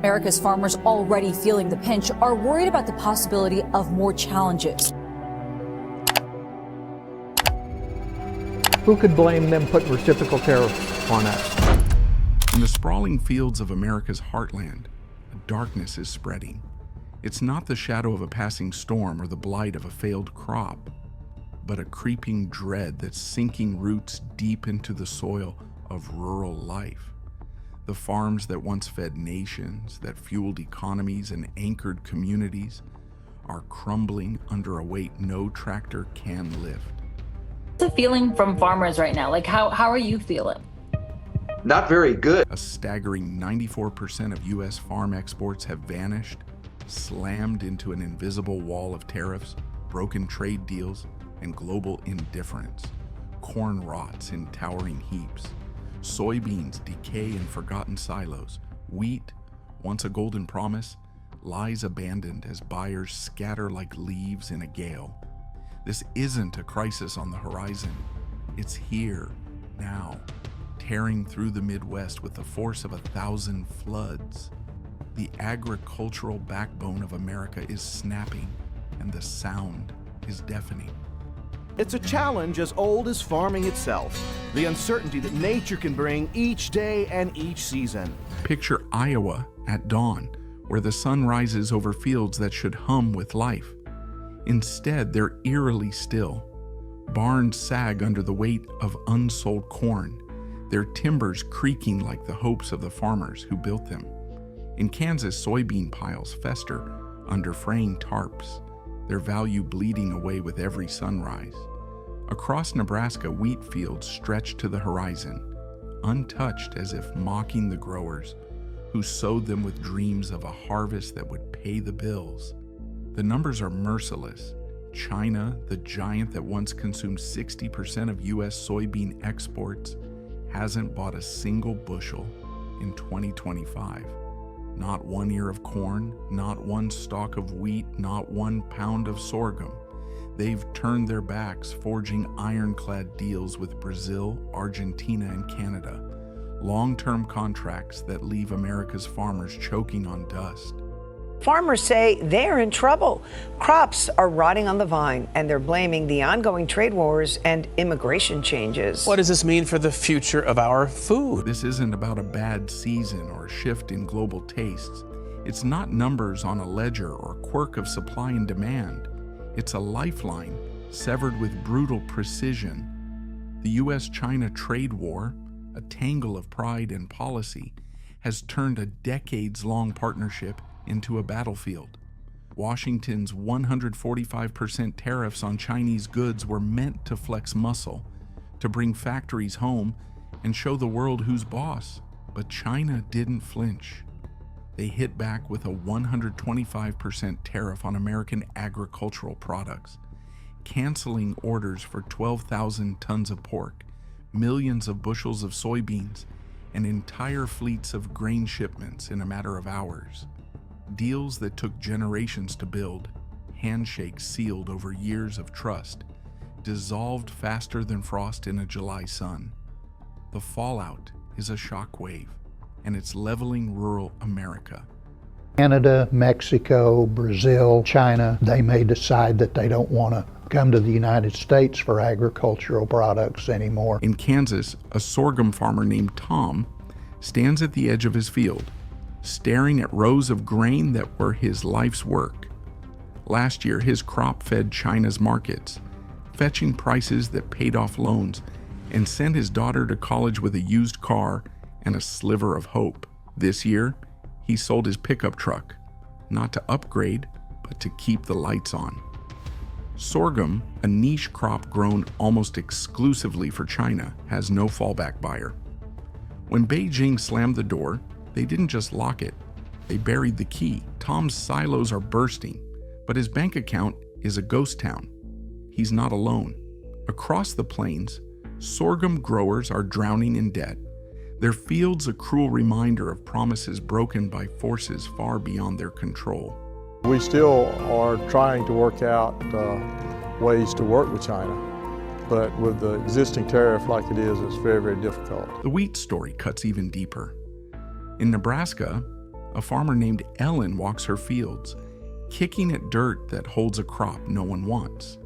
America's farmers, already feeling the pinch, are worried about the possibility of more challenges. Who could blame them putting reciprocal tariffs on us? In the sprawling fields of America's heartland, a darkness is spreading. It's not the shadow of a passing storm or the blight of a failed crop, but a creeping dread that's sinking roots deep into the soil of rural life. The farms that once fed nations, that fueled economies and anchored communities, are crumbling under a weight no tractor can lift. What's the feeling from farmers right now? Like, how are you feeling? Not very good. A staggering 94% of U.S. farm exports have vanished, slammed into an invisible wall of tariffs, broken trade deals, and global indifference. Corn rots in towering heaps. Soybeans decay in forgotten silos. Wheat, once a golden promise, lies abandoned as buyers scatter like leaves in a gale. This isn't a crisis on the horizon. It's here, now, tearing through the Midwest with the force of 1,000 floods. The agricultural backbone of America is snapping, and the sound is deafening. It's a challenge as old as farming itself, the uncertainty that nature can bring each day and each season. Picture Iowa at dawn, where the sun rises over fields that should hum with life. Instead, they're eerily still. Barns sag under the weight of unsold corn, their timbers creaking like the hopes of the farmers who built them. In Kansas, soybean piles fester under fraying tarps, their value bleeding away with every sunrise. Across Nebraska, wheat fields stretch to the horizon, untouched as if mocking the growers who sowed them with dreams of a harvest that would pay the bills. The numbers are merciless. China, the giant that once consumed 60% of U.S. soybean exports, hasn't bought a single bushel in 2025. Not 1 ear of corn, not one stalk of wheat, not 1 pound of sorghum. They've turned their backs, forging ironclad deals with Brazil, Argentina, and Canada. Long-term contracts that leave America's farmers choking on dust. Farmers say they're in trouble. Crops are rotting on the vine, and they're blaming the ongoing trade wars and immigration changes. What does this mean for the future of our food? This isn't about a bad season or a shift in global tastes. It's not numbers on a ledger or quirk of supply and demand. It's a lifeline severed with brutal precision. The U.S.-China trade war, a tangle of pride and policy, has turned a decades-long partnership into a battlefield. Washington's 145% tariffs on Chinese goods were meant to flex muscle, to bring factories home and show the world who's boss. But China didn't flinch. They hit back with a 125% tariff on American agricultural products, canceling orders for 12,000 tons of pork, millions of bushels of soybeans, and entire fleets of grain shipments in a matter of hours. Deals that took generations to build, handshakes sealed over years of trust, dissolved faster than frost in a July sun. The fallout is a shockwave, and it's leveling rural America. Canada, Mexico, Brazil, China, they may decide that they don't want to come to the United States for agricultural products anymore. In Kansas, a sorghum farmer named Tom stands at the edge of his field, staring at rows of grain that were his life's work. Last year, his crop fed China's markets, fetching prices that paid off loans and sent his daughter to college with a used car and a sliver of hope. This year, he sold his pickup truck, not to upgrade, but to keep the lights on. Sorghum, a niche crop grown almost exclusively for China, has no fallback buyer. When Beijing slammed the door, they didn't just lock it, they buried the key. Tom's silos are bursting, but his bank account is a ghost town. He's not alone. Across the plains, sorghum growers are drowning in debt, their fields a cruel reminder of promises broken by forces far beyond their control. We still are trying to work out ways to work with China, but with the existing tariff like it is, it's very, very difficult. The wheat story cuts even deeper. In Nebraska, a farmer named Ellen walks her fields, kicking at dirt that holds a crop no one wants.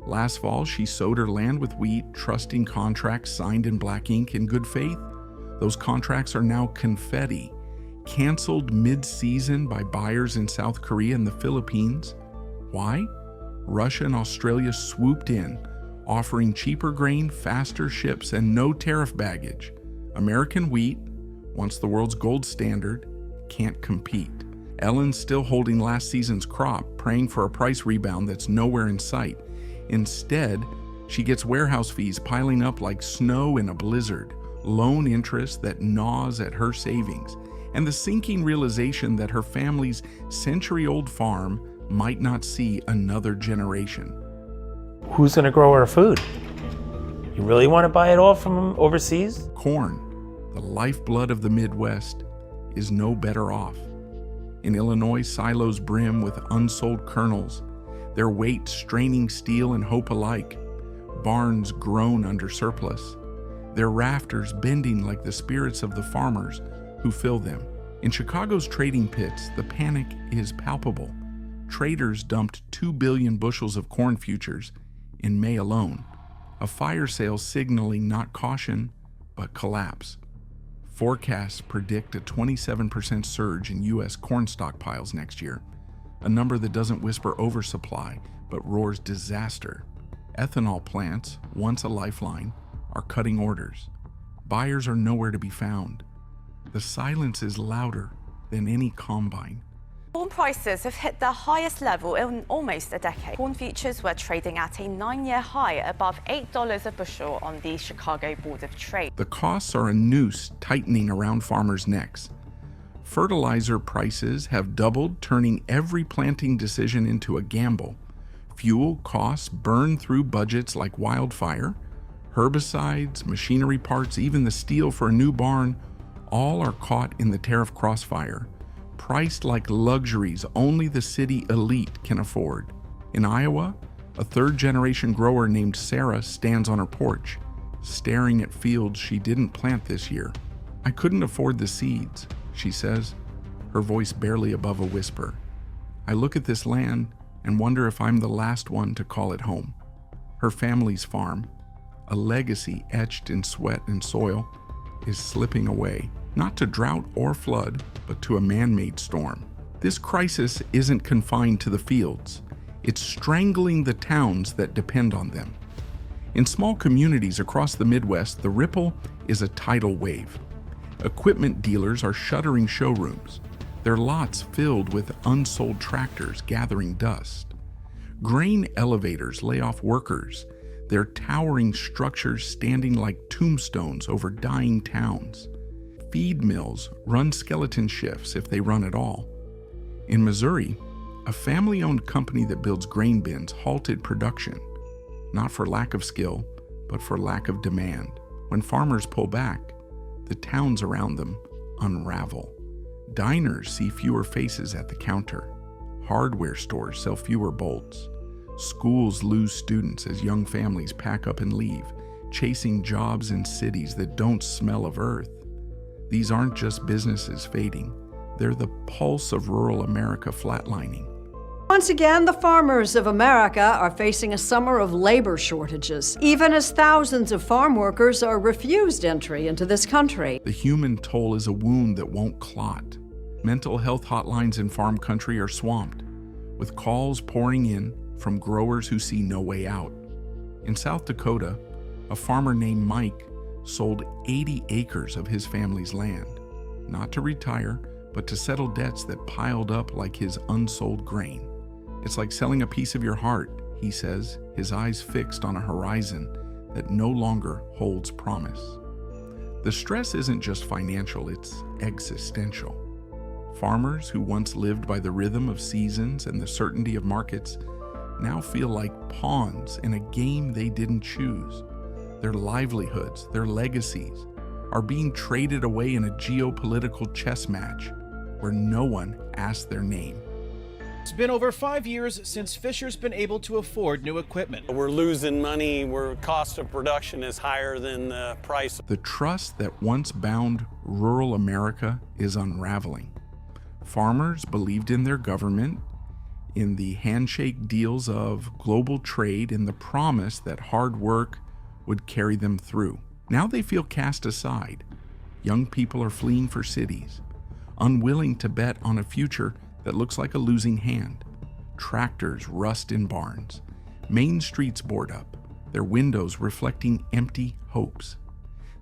Last fall, she sowed her land with wheat, trusting contracts signed in black ink in good faith. Those contracts are now confetti, canceled mid-season by buyers in South Korea and the Philippines. Why? Russia and Australia swooped in, offering cheaper grain, faster ships, and no tariff baggage. American wheat, once the world's gold standard, can't compete. Ellen's still holding last season's crop, praying for a price rebound that's nowhere in sight. Instead, she gets warehouse fees piling up like snow in a blizzard, loan interest that gnaws at her savings, and the sinking realization that her family's century-old farm might not see another generation. Who's going to grow our food? You really want to buy it all from overseas? Corn, the lifeblood of the Midwest, is no better off. In Illinois, silos brim with unsold kernels, their weight straining steel and hope alike. Barns groan under surplus, their rafters bending like the spirits of the farmers who fill them. In Chicago's trading pits, the panic is palpable. Traders dumped 2 billion bushels of corn futures in May alone, a fire sale signaling not caution, but collapse. Forecasts predict a 27% surge in U.S. corn stockpiles next year, a number that doesn't whisper oversupply, but roars disaster. Ethanol plants, once a lifeline, are cutting orders. Buyers are nowhere to be found. The silence is louder than any combine. Corn prices have hit their highest level in almost a decade. Corn futures were trading at a 9-year high, above $8 a bushel on the Chicago Board of Trade. The costs are a noose tightening around farmers' necks. Fertilizer prices have doubled, turning every planting decision into a gamble. Fuel costs burn through budgets like wildfire. Herbicides, machinery parts, even the steel for a new barn, all are caught in the tariff crossfire, priced like luxuries only the city elite can afford. In Iowa, a third-generation grower named Sarah stands on her porch, staring at fields she didn't plant this year. "I couldn't afford the seeds," she says, her voice barely above a whisper. "I look at this land and wonder if I'm the last one to call it home." Her family's farm, a legacy etched in sweat and soil, is slipping away, not to drought or flood, but to a man-made storm. This crisis isn't confined to the fields. It's strangling the towns that depend on them. In small communities across the Midwest, the ripple is a tidal wave. Equipment dealers are shuttering showrooms, their lots filled with unsold tractors gathering dust. Grain elevators lay off workers, their towering structures standing like tombstones over dying towns. Feed mills run skeleton shifts if they run at all. In Missouri, a family-owned company that builds grain bins halted production, not for lack of skill, but for lack of demand. When farmers pull back, the towns around them unravel. Diners see fewer faces at the counter. Hardware stores sell fewer bolts. Schools lose students as young families pack up and leave, chasing jobs in cities that don't smell of earth. These aren't just businesses fading. They're the pulse of rural America flatlining. Once again, the farmers of America are facing a summer of labor shortages, even as thousands of farm workers are refused entry into this country. The human toll is a wound that won't clot. Mental health hotlines in farm country are swamped, with calls pouring in from growers who see no way out. In South Dakota, a farmer named Mike sold 80 acres of his family's land, not to retire, but to settle debts that piled up like his unsold grain. "It's like selling a piece of your heart," he says, his eyes fixed on a horizon that no longer holds promise. The stress isn't just financial, it's existential. Farmers who once lived by the rhythm of seasons and the certainty of markets now feel like pawns in a game they didn't choose. Their livelihoods, their legacies, are being traded away in a geopolitical chess match where no one asked their name. It's been over 5 years since Fisher's been able to afford new equipment. We're losing money where cost of production is higher than the price. The trust that once bound rural America is unraveling. Farmers believed in their government, in the handshake deals of global trade, in the promise that hard work would carry them through. Now they feel cast aside. Young people are fleeing for cities, unwilling to bet on a future that looks like a losing hand. Tractors rust in barns, main streets board up, their windows reflecting empty hopes.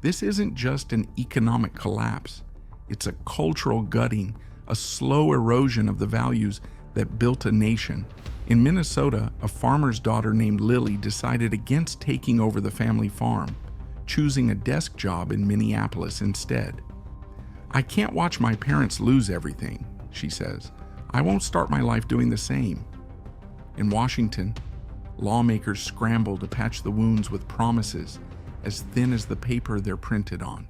This isn't just an economic collapse, it's a cultural gutting, a slow erosion of the values that built a nation. In Minnesota, a farmer's daughter named Lily decided against taking over the family farm, choosing a desk job in Minneapolis instead. "I can't watch my parents lose everything," she says. "I won't start my life doing the same." In Washington, lawmakers scramble to patch the wounds with promises as thin as the paper they're printed on.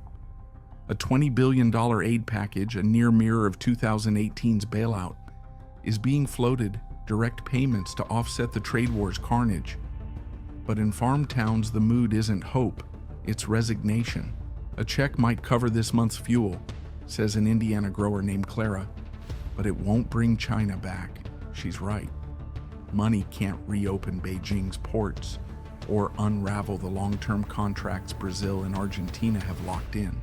A $20 billion aid package, a near mirror of 2018's bailout, is being floated, direct payments to offset the trade war's carnage. But in farm towns, the mood isn't hope, it's resignation. "A check might cover this month's fuel," says an Indiana grower named Clara, "but it won't bring China back." She's right. Money can't reopen Beijing's ports or unravel the long-term contracts Brazil and Argentina have locked in.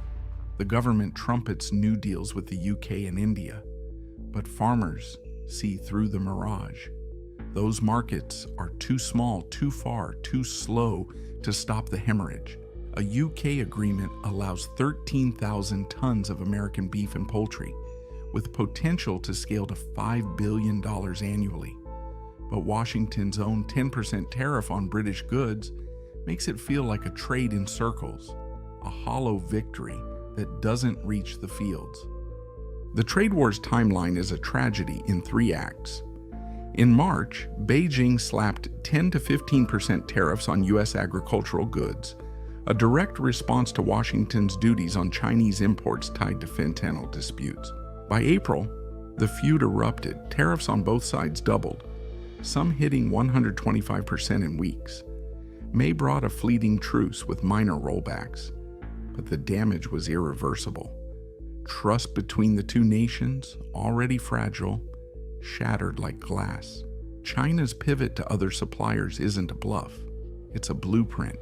The government trumpets new deals with the UK and India, but farmers see through the mirage. Those markets are too small, too far, too slow to stop the hemorrhage. A UK agreement allows 13,000 tons of American beef and poultry, with potential to scale to $5 billion annually. But Washington's own 10% tariff on British goods makes it feel like a trade in circles, a hollow victory that doesn't reach the fields. The trade war's timeline is a tragedy in 3 acts. In March, Beijing slapped 10 to 15% tariffs on U.S. agricultural goods, a direct response to Washington's duties on Chinese imports tied to fentanyl disputes. By April, the feud erupted. Tariffs on both sides doubled, some hitting 125% in weeks. May brought a fleeting truce with minor rollbacks, but the damage was irreversible. Trust between the two nations, already fragile, shattered like glass. China's pivot to other suppliers isn't a bluff, it's a blueprint.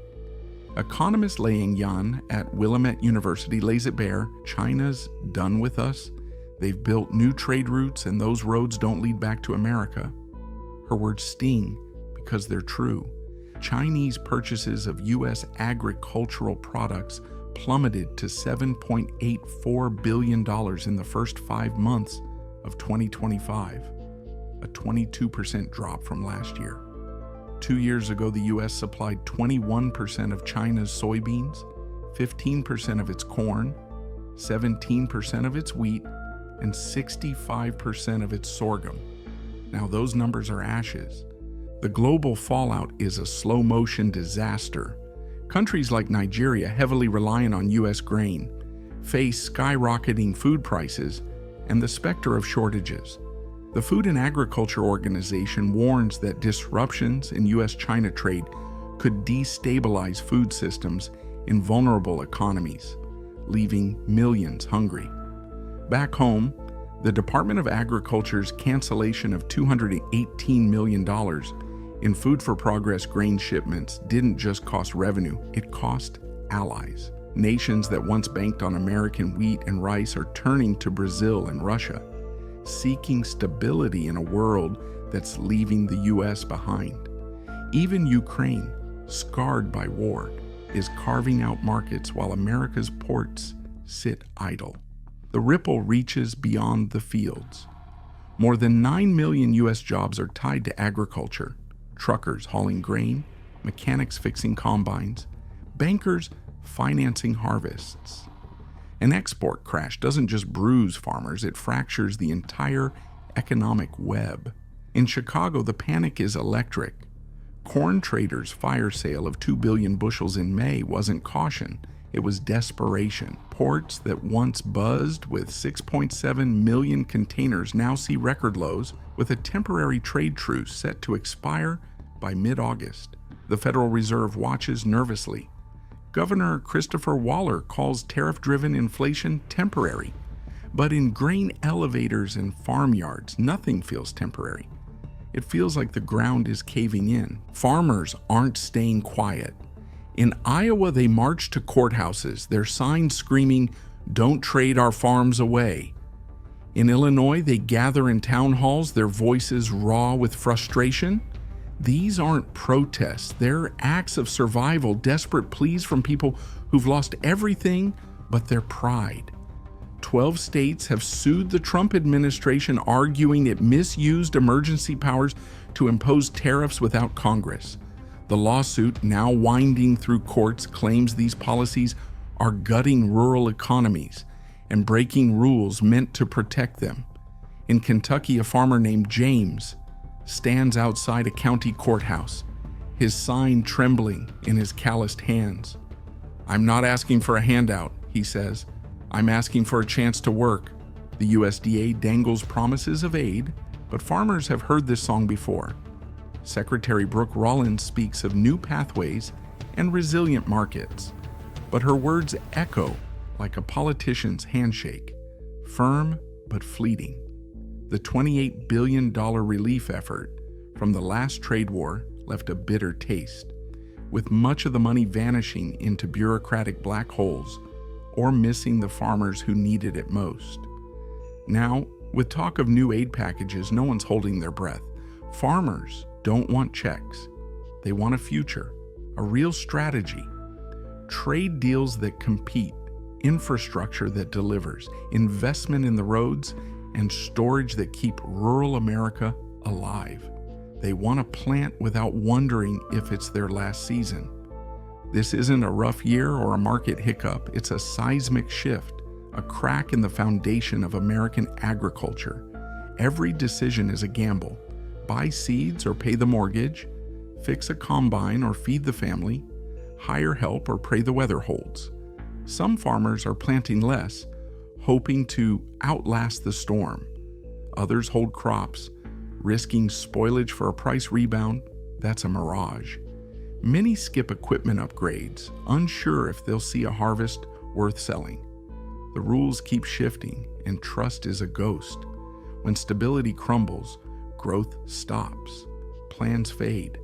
Economist Liang Yan at Willamette University lays it bare: China's done with us. They've built new trade routes, and those roads don't lead back to America. Her words sting because they're true. Chinese purchases of U.S. agricultural products plummeted to $7.84 billion in the first 5 months of 2025, a 22% drop from last year. 2 years ago, the U.S. supplied 21% of China's soybeans, 15% of its corn, 17% of its wheat, and 65% of its sorghum. Now those numbers are ashes. The global fallout is a slow-motion disaster. Countries like Nigeria, heavily reliant on U.S. grain, face skyrocketing food prices and the specter of shortages. The Food and Agriculture Organization warns that disruptions in U.S.-China trade could destabilize food systems in vulnerable economies, leaving millions hungry. Back home, the Department of Agriculture's cancellation of $218 million in Food for Progress grain shipments didn't just cost revenue, it cost allies. Nations that once banked on American wheat and rice are turning to Brazil and Russia, seeking stability in a world that's leaving the U.S. behind. Even Ukraine, scarred by war, is carving out markets while America's ports sit idle. The ripple reaches beyond the fields. More than 9 million U.S. jobs are tied to agriculture: truckers hauling grain, mechanics fixing combines, bankers financing harvests. An export crash doesn't just bruise farmers, it fractures the entire economic web. In Chicago, the panic is electric. Corn traders' fire sale of 2 billion bushels in May wasn't caution, it was desperation. Ports that once buzzed with 6.7 million containers now see record lows, with a temporary trade truce set to expire by mid-August. The Federal Reserve watches nervously. Governor Christopher Waller calls tariff-driven inflation temporary, But in grain elevators and farmyards, nothing feels temporary. It feels like the ground is caving in. Farmers aren't staying quiet. In Iowa, they march to courthouses, their signs screaming, "Don't trade our farms away." In Illinois, they gather in town halls, their voices raw with frustration. These aren't protests, they're acts of survival, desperate pleas from people who've lost everything but their pride. 12 states have sued the Trump administration, arguing it misused emergency powers to impose tariffs without Congress. The lawsuit, now winding through courts, claims these policies are gutting rural economies and breaking rules meant to protect them. In Kentucky, a farmer named James stands outside a county courthouse, his sign trembling in his calloused hands. "I'm not asking for a handout," he says. "I'm asking for a chance to work." The USDA dangles promises of aid, but farmers have heard this song before. Secretary Brooke Rollins speaks of new pathways and resilient markets, but her words echo like a politician's handshake, firm but fleeting. The $28 billion relief effort from the last trade war left a bitter taste, with much of the money vanishing into bureaucratic black holes or missing the farmers who needed it most. Now, with talk of new aid packages, no one's holding their breath. Farmers don't want checks. They want a future, a real strategy. Trade deals that compete, infrastructure that delivers, investment in the roads, and storage that keep rural America alive. They want to plant without wondering if it's their last season. This isn't a rough year or a market hiccup, it's a seismic shift, a crack in the foundation of American agriculture. Every decision is a gamble. Buy seeds or pay the mortgage, fix a combine or feed the family, hire help or pray the weather holds. Some farmers are planting less, hoping to outlast the storm. Others hold crops, risking spoilage for a price rebound. That's a mirage. Many skip equipment upgrades, unsure if they'll see a harvest worth selling. The rules keep shifting, and trust is a ghost. When stability crumbles, growth stops. Plans fade.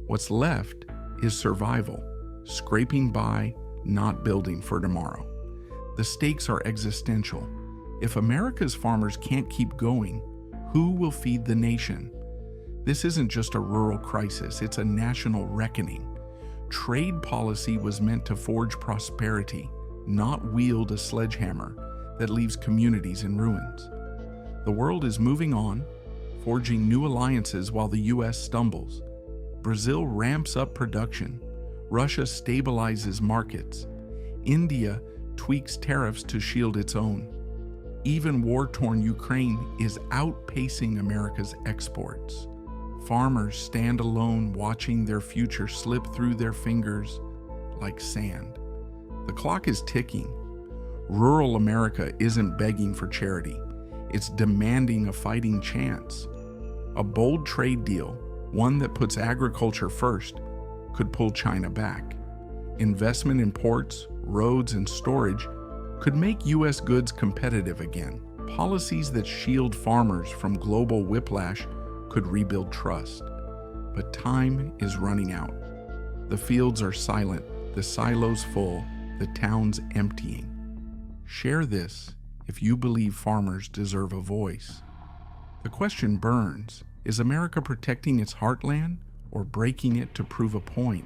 What's left is survival, scraping by, not building for tomorrow. The stakes are existential. If America's farmers can't keep going, who will feed the nation? This isn't just a rural crisis, it's a national reckoning. Trade policy was meant to forge prosperity, not wield a sledgehammer that leaves communities in ruins. The world is moving on, forging new alliances while the U.S. stumbles. Brazil ramps up production. Russia stabilizes markets. India tweaks tariffs to shield its own. Even war-torn Ukraine is outpacing America's exports. Farmers stand alone, watching their future slip through their fingers like sand. The clock is ticking. Rural America isn't begging for charity. It's demanding a fighting chance. A bold trade deal, one that puts agriculture first, could pull China back. Investment in ports, roads, and storage could make U.S. goods competitive again. Policies that shield farmers from global whiplash could rebuild trust. But time is running out. The fields are silent, the silos full, the towns emptying. Share this if you believe farmers deserve a voice. The question burns: is America protecting its heartland or breaking it to prove a point?